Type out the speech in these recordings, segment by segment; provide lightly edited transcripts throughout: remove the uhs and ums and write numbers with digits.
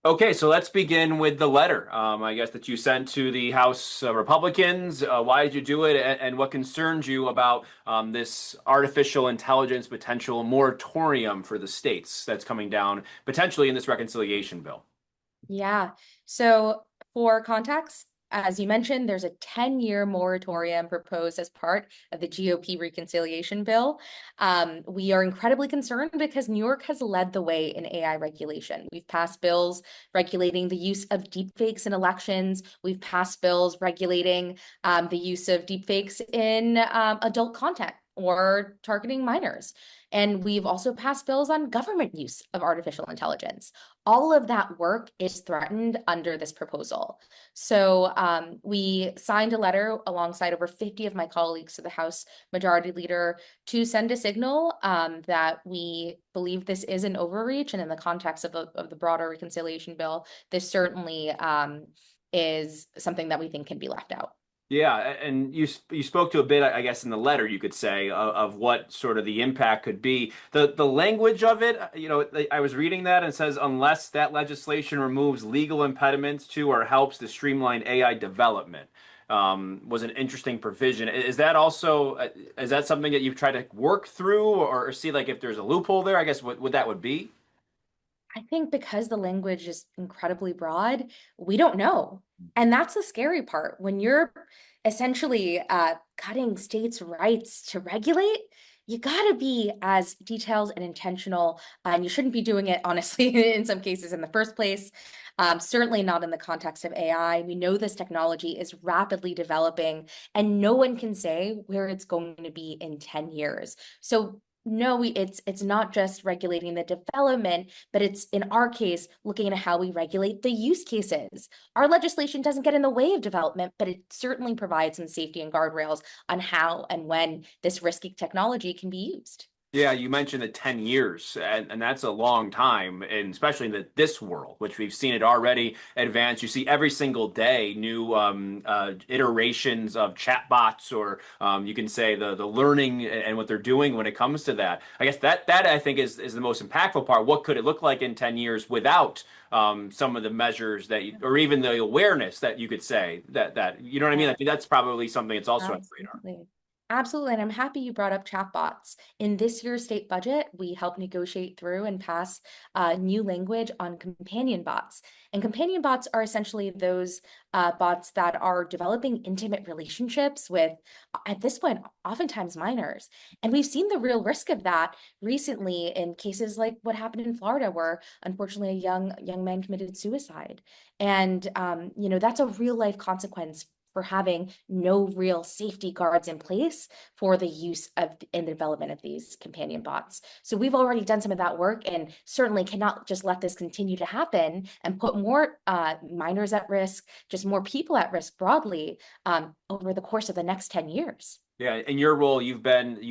Okay, so let's begin with the letter, I guess, that you sent to the House Republicans. Why did you do it, and what concerns you about this artificial intelligence potential moratorium for the states that's coming down potentially in this reconciliation bill? Yeah. So for context, as you mentioned, there's a 10-year moratorium proposed as part of the GOP reconciliation bill. We are incredibly concerned because New York has led the way in AI regulation. We've passed bills regulating the use of deepfakes in elections. We've passed bills regulating the use of deepfakes in adult content or targeting minors. And we've also passed bills on government use of artificial intelligence. All of that work is threatened under this proposal. So we signed a letter alongside over 50 of my colleagues to the House Majority Leader to send a signal that we believe this is an overreach. And in the context of the broader reconciliation bill, this certainly is something that we think can be left out. Yeah, and you spoke to a bit, I guess, in the letter you could say of what sort of the impact could be. The language of it, I was reading that and it says unless that legislation removes legal impediments to or helps to streamline AI development, was an interesting provision. Is that also is that something that you've tried to work through or see like if there's a loophole there? I guess what that would be. I think because the language is incredibly broad, we don't know. And that's the scary part. When you're essentially cutting states' rights to regulate, you got to be as detailed and intentional. And you shouldn't be doing it, honestly, in some cases in the first place. Certainly not in the context of AI. We know this technology is rapidly developing, and no one can say where it's going to be in 10 years. So no, it's not just regulating the development, but it's in our case looking at how we regulate the use cases. Our legislation doesn't get in the way of development, but it certainly provides some safety and guardrails on how and when this risky technology can be used. Yeah, you mentioned the 10 years, and that's a long time, and especially in this world, which we've seen it already advance. You see every single day new iterations of chatbots, or you can say the learning and what they're doing when it comes to that. I guess that I think is the most impactful part. What could it look like in 10 years without some of the measures or even the awareness that you could say that you know what I mean? I think that's probably something that's also on the radar. Absolutely. Absolutely. And I'm happy you brought up chatbots. In this year's state budget, we helped negotiate through and pass new language on companion bots. And companion bots are essentially those bots that are developing intimate relationships with, at this point, oftentimes minors. And we've seen the real risk of that recently in cases like what happened in Florida, where unfortunately a young man committed suicide. And that's a real life consequence for having no real safety guards in place for the use of in the development of these companion bots. So we've already done some of that work and certainly cannot just let this continue to happen and put more minors at risk, just more people at risk broadly over the course of the next 10 years. Yeah, in your role, you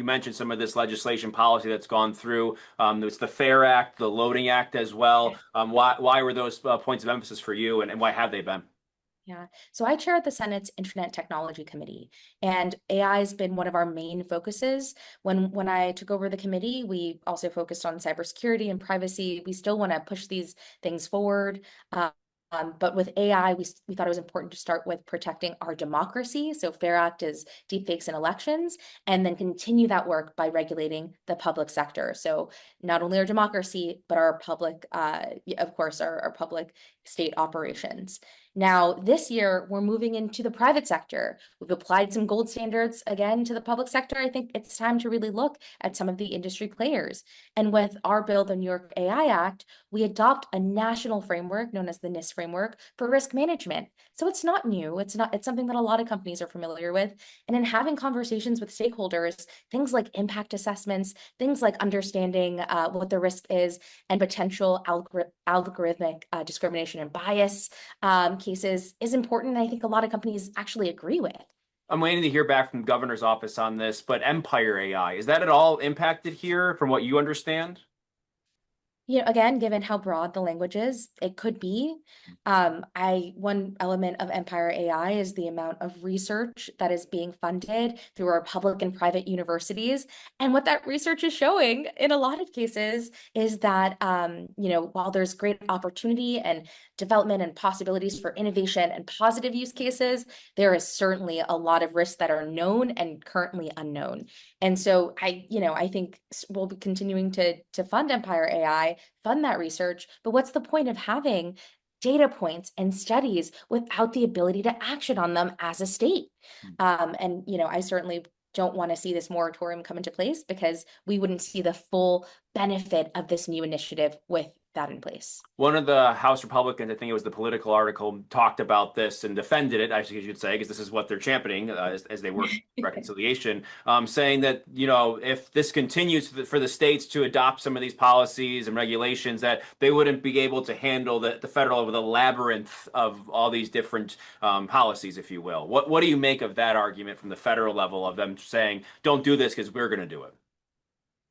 mentioned some of this legislation policy that's gone through. It's the FAIR Act, the Loading Act as well. Why were those points of emphasis for you, and why have they been? Yeah. So I chair the Senate's Internet Technology Committee, and AI has been one of our main focuses. When I took over the committee, we also focused on cybersecurity and privacy. We still want to push these things forward. But with AI, we thought it was important to start with protecting our democracy. So FAIR Act is deepfakes in elections, and then continue that work by regulating the public sector. So not only our democracy, but our public, of course, our public state operations. Now, this year, we're moving into the private sector. We've applied some gold standards again to the public sector. I think it's time to really look at some of the industry players. And with our bill, the New York AI Act, we adopt a national framework known as the NIST framework for risk management. So it's not new. It's something that a lot of companies are familiar with. And in having conversations with stakeholders, things like impact assessments, things like understanding what the risk is and potential algorithmic discrimination and bias cases is important. And I think a lot of companies actually agree with. I'm waiting to hear back from the governor's office on this, but Empire AI, is that at all impacted here from what you understand? Again, given how broad the language is, it could be. One element of Empire AI is the amount of research that is being funded through our public and private universities. And what that research is showing in a lot of cases is that, while there's great opportunity and development and possibilities for innovation and positive use cases, there is certainly a lot of risks that are known and currently unknown. And so I think we'll be continuing to fund Empire AI, fund that research, but what's the point of having data points and studies without the ability to action on them as a state? I certainly don't want to see this moratorium come into place because we wouldn't see the full benefit of this new initiative with that in place. One of the House Republicans, I think it was the Political article, talked about this and defended it, I should say, because this is what they're championing as they work reconciliation, saying that, if this continues for the states to adopt some of these policies and regulations, that they wouldn't be able to handle the federal with a labyrinth of all these different policies, if you will. What do you make of that argument from the federal level of them saying, don't do this because we're going to do it?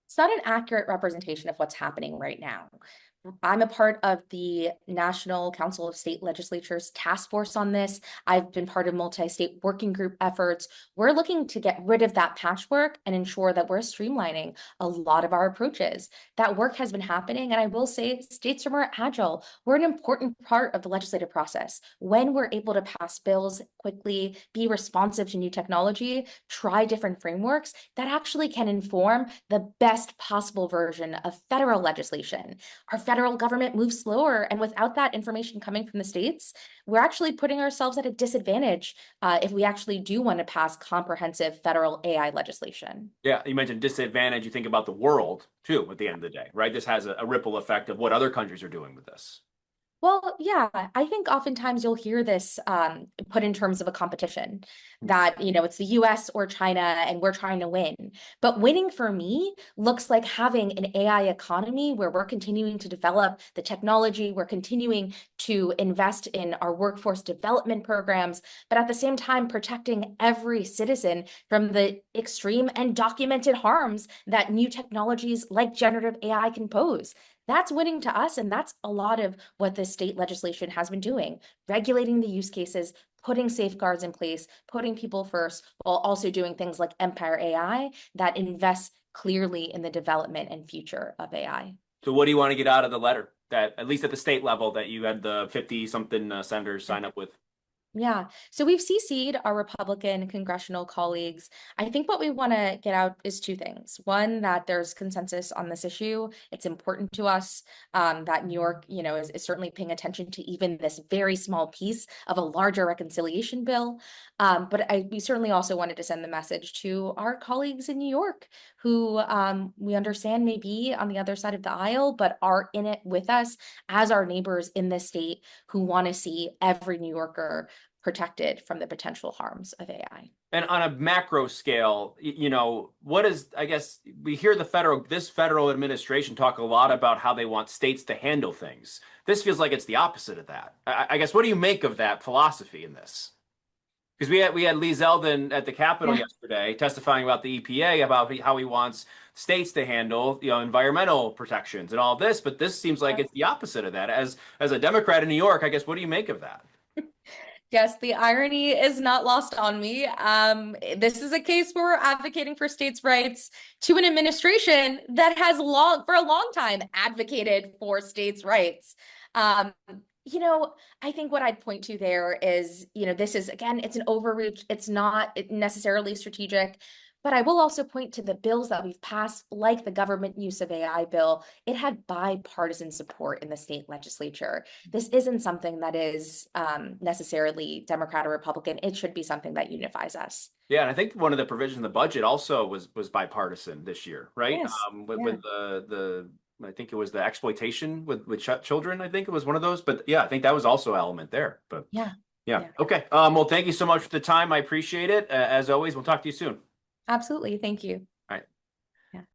It's not an accurate representation of what's happening right now. I'm a part of the National Council of State Legislatures task force on this. I've been part of multi-state working group efforts. We're looking to get rid of that patchwork and ensure that we're streamlining a lot of our approaches. That work has been happening, and I will say states are more agile. We're an important part of the legislative process. When we're able to pass bills quickly, be responsive to new technology, try different frameworks, that actually can inform the best possible version of federal legislation. Our federal government moves slower, and without that information coming from the states, we're actually putting ourselves at a disadvantage if we actually do want to pass comprehensive federal AI legislation. Yeah, you mentioned disadvantage. You think about the world too at the end of the day, right? This has a ripple effect of what other countries are doing with this. Well, yeah, I think oftentimes you'll hear this put in terms of a competition that, it's the US or China and we're trying to win. But winning for me looks like having an AI economy where we're continuing to develop the technology, we're continuing to invest in our workforce development programs, but at the same time protecting every citizen from the extreme and documented harms that new technologies like generative AI can pose. That's winning to us, and that's a lot of what the state legislation has been doing, regulating the use cases, putting safeguards in place, putting people first, while also doing things like Empire AI that invests clearly in the development and future of AI. So what do you want to get out of the letter that, at least at the state level, that you had the 50-something senators sign up with? Yeah, so we've CC'd our Republican congressional colleagues. I think what we want to get out is two things. One, that there's consensus on this issue. It's important to us that New York, is certainly paying attention to even this very small piece of a larger reconciliation bill. But we certainly also wanted to send the message to our colleagues in New York who we understand may be on the other side of the aisle, but are in it with us as our neighbors in the state who want to see every New Yorker protected from the potential harms of AI. And on a macro scale, I guess we hear this federal administration talk a lot about how they want states to handle things. This feels like it's the opposite of that. I guess, what do you make of that philosophy in this? Because we had Lee Zeldin at the Capitol yesterday testifying about the EPA, about how he wants states to handle, environmental protections and all this. But this seems like it's the opposite of that. As a Democrat in New York, I guess, what do you make of that? Yes, the irony is not lost on me. This is a case where we're advocating for states' rights to an administration that has for a long time advocated for states' rights. I think what I'd point to there is, this is, again, it's an overreach. It's not necessarily strategic. But I will also point to the bills that we've passed, like the government use of AI bill. It had bipartisan support in the state legislature. This isn't something that is necessarily Democrat or Republican. It should be something that unifies us. Yeah, and I think one of the provisions in the budget also was bipartisan this year, right? Yes. With the I think it was the exploitation with children. I think it was one of those. But yeah, I think that was also an element there. But yeah. Okay. Well, thank you so much for the time. I appreciate it. As always, we'll talk to you soon. Absolutely. Thank you.